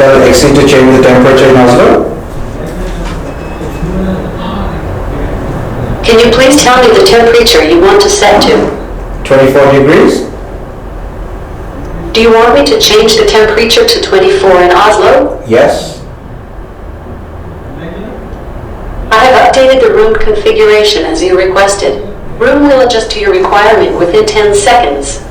tell Exee to change the temperature in Oslo? Can you please tell me the temperature you want to set to? 24 degrees? Do you want me to change the temperature to 24 in Oslo? Yes. I have updated the room configuration as you requested. Room will adjust to your requirement within 10 seconds.